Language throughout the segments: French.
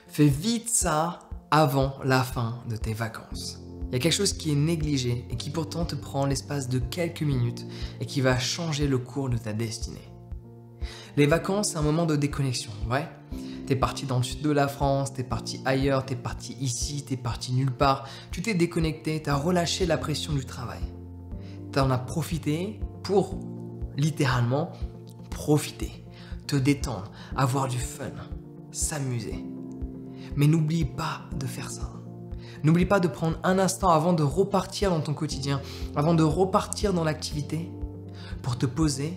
Fais vite ça avant la fin de tes vacances. Il y a quelque chose qui est négligé et qui pourtant te prend l'espace de quelques minutes et qui va changer le cours de ta destinée. Les vacances, c'est un moment de déconnexion, ouais. T'es parti dans le sud de la France, t'es parti ailleurs, t'es parti ici, t'es parti nulle part. Tu t'es déconnecté, t'as relâché la pression du travail. T'en as profité pour, littéralement, profiter, te détendre, avoir du fun, s'amuser. Mais n'oublie pas de faire ça. N'oublie pas de prendre un instant avant de repartir dans ton quotidien, avant de repartir dans l'activité, pour te poser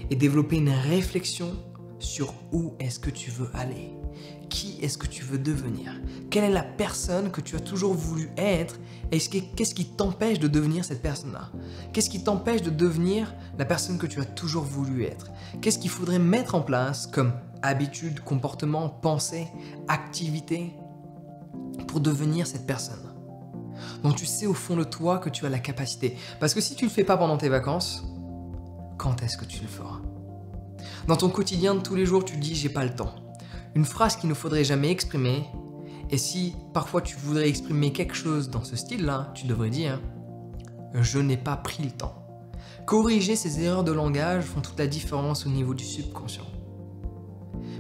et développer une réflexion sur où est-ce que tu veux aller, qui est-ce que tu veux devenir, quelle est la personne que tu as toujours voulu être et qu'est-ce qui t'empêche de devenir cette personne-là, qu'est-ce qui t'empêche de devenir la personne que tu as toujours voulu être, qu'est-ce qu'il faudrait mettre en place comme habitude, comportement, pensée, activité pour devenir cette personne. Donc tu sais au fond de toi que tu as la capacité. Parce que si tu ne le fais pas pendant tes vacances, quand est-ce que tu le feras? Dans ton quotidien de tous les jours, tu dis « j'ai pas le temps ». Une phrase qu'il ne faudrait jamais exprimer. Et si parfois tu voudrais exprimer quelque chose dans ce style-là, tu devrais dire « je n'ai pas pris le temps ». Corriger ces erreurs de langage font toute la différence au niveau du subconscient.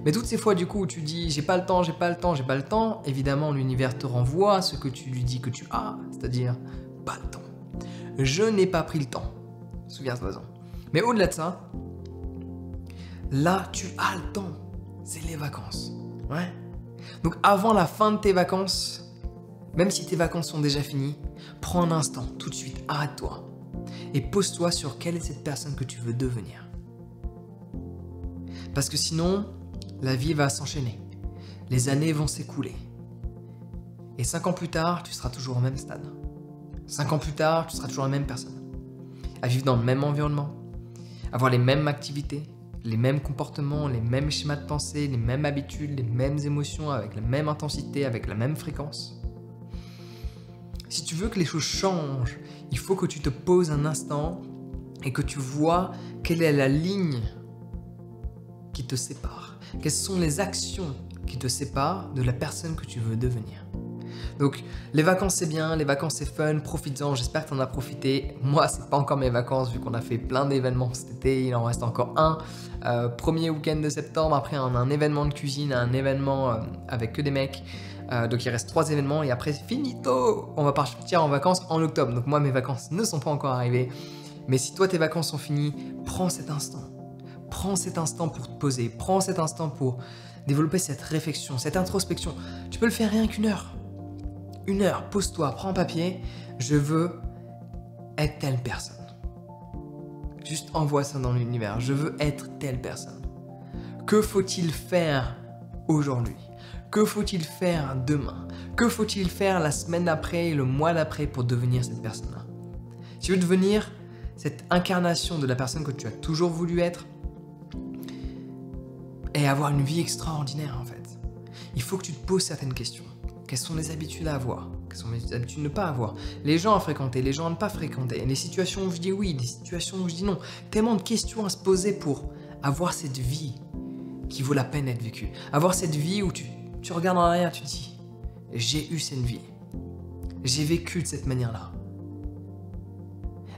Mais toutes ces fois du coup où tu dis j'ai pas le temps, j'ai pas le temps, j'ai pas le temps, évidemment l'univers te renvoie à ce que tu lui dis que tu as, c'est-à-dire pas le temps. Je n'ai pas pris le temps. Souviens-toi-en. Mais au-delà de ça, là tu as le temps. C'est les vacances. Ouais. Donc avant la fin de tes vacances, même si tes vacances sont déjà finies, prends un instant, tout de suite, arrête-toi et pose-toi sur quelle est cette personne que tu veux devenir. Parce que sinon, la vie va s'enchaîner, les années vont s'écouler. Et 5 ans plus tard, tu seras toujours au même stade. 5 ans plus tard, tu seras toujours la même personne. À vivre dans le même environnement, avoir les mêmes activités, les mêmes comportements, les mêmes schémas de pensée, les mêmes habitudes, les mêmes émotions, avec la même intensité, avec la même fréquence. Si tu veux que les choses changent, il faut que tu te poses un instant et que tu vois quelle est la ligne qui te sépare. Quelles sont les actions qui te séparent de la personne que tu veux devenir. Donc, les vacances c'est bien, les vacances c'est fun, profites-en, j'espère que tu en as profité. Moi, c'est pas encore mes vacances vu qu'on a fait plein d'événements cet été, il en reste encore un. Premier week-end de septembre, après on a un événement de cuisine, un événement avec que des mecs. Donc il reste 3 événements et après c'est finito. On va partir en vacances en octobre. Donc moi, mes vacances ne sont pas encore arrivées. Mais si toi, tes vacances sont finies, prends cet instant. Prends cet instant pour te poser, prends cet instant pour développer cette réflexion, cette introspection. Tu peux le faire rien qu'une heure. Une heure, pose-toi, prends un papier. Je veux être telle personne. Juste envoie ça dans l'univers. Je veux être telle personne. Que faut-il faire aujourd'hui? Que faut-il faire demain? Que faut-il faire la semaine d'après et le mois d'après pour devenir cette personne-là? Tu veux devenir cette incarnation de la personne que tu as toujours voulu être, et avoir une vie extraordinaire en fait. Il faut que tu te poses certaines questions. Quelles sont les habitudes à avoir? Quelles sont les habitudes à ne pas avoir? Les gens à fréquenter, les gens à ne pas fréquenter, les situations où je dis oui, les situations où je dis non. Tellement de questions à se poser pour avoir cette vie qui vaut la peine d'être vécue. Avoir cette vie où tu regardes en arrière, tu te dis j'ai eu cette vie. J'ai vécu de cette manière-là.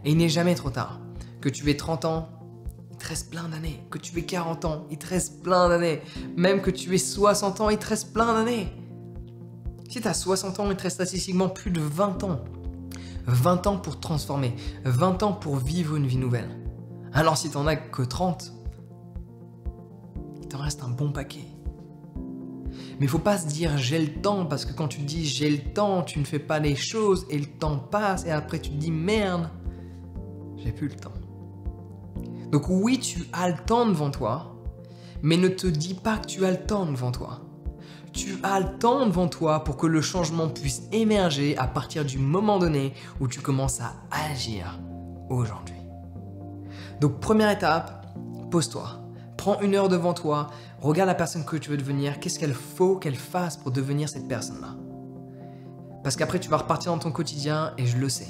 Et il n'est jamais trop tard. Que tu aies 30 ans, il te reste plein d'années. Que tu aies 40 ans, il te reste plein d'années. Même que tu aies 60 ans, il te reste plein d'années. Si tu as 60 ans, il te reste statistiquement plus de 20 ans. 20 ans pour te transformer. 20 ans pour vivre une vie nouvelle. Alors si tu n'en as que 30, il t'en reste un bon paquet. Mais il ne faut pas se dire j'ai le temps, parce que quand tu te dis j'ai le temps, tu ne fais pas les choses et le temps passe et après tu te dis merde, j'ai plus le temps. Donc oui, tu as le temps devant toi, mais ne te dis pas que tu as le temps devant toi. Tu as le temps devant toi pour que le changement puisse émerger à partir du moment donné où tu commences à agir aujourd'hui. Donc première étape, pose-toi. Prends une heure devant toi, regarde la personne que tu veux devenir, qu'est-ce qu'il faut qu'elle fasse pour devenir cette personne-là. Parce qu'après tu vas repartir dans ton quotidien et je le sais,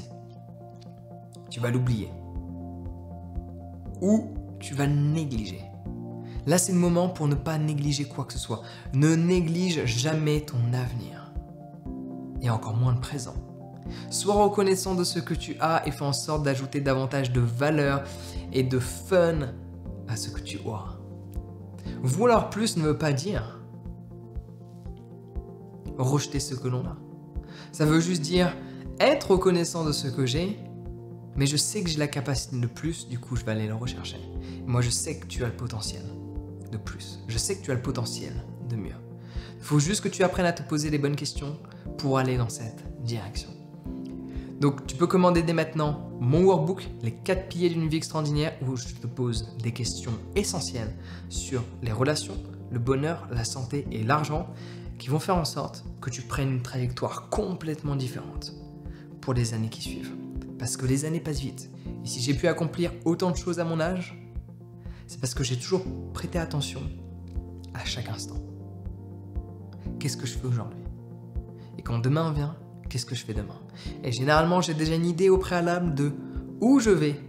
tu vas l'oublier. Ou tu vas le négliger. Là, c'est le moment pour ne pas négliger quoi que ce soit. Ne néglige jamais ton avenir. Et encore moins le présent. Sois reconnaissant de ce que tu as et fais en sorte d'ajouter davantage de valeur et de fun à ce que tu auras. Vouloir plus ne veut pas dire rejeter ce que l'on a. Ça veut juste dire être reconnaissant de ce que j'ai, mais je sais que j'ai la capacité de plus, du coup je vais aller le rechercher. Moi je sais que tu as le potentiel de plus. Je sais que tu as le potentiel de mieux. Il faut juste que tu apprennes à te poser les bonnes questions pour aller dans cette direction. Donc tu peux commander dès maintenant mon workbook, les 4 piliers d'une vie extraordinaire, où je te pose des questions essentielles sur les relations, le bonheur, la santé et l'argent, qui vont faire en sorte que tu prennes une trajectoire complètement différente pour les années qui suivent. Parce que les années passent vite. Et si j'ai pu accomplir autant de choses à mon âge, c'est parce que j'ai toujours prêté attention à chaque instant. Qu'est-ce que je fais aujourd'hui? Et quand demain vient, qu'est-ce que je fais demain? Et généralement, j'ai déjà une idée au préalable de où je vais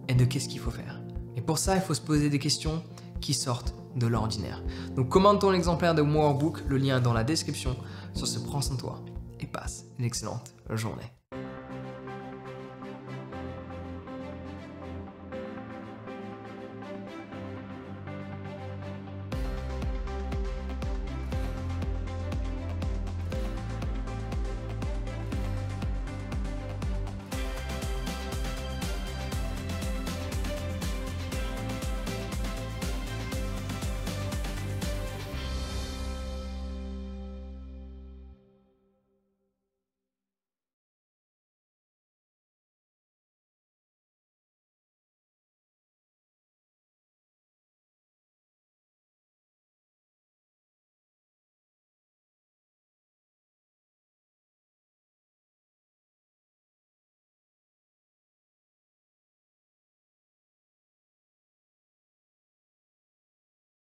et de qu'est-ce qu'il faut faire. Et pour ça, il faut se poser des questions qui sortent de l'ordinaire. Donc commande ton exemplaire de mon workbook, le lien est dans la description. Sur ce, prends soin de toi et passe une excellente journée.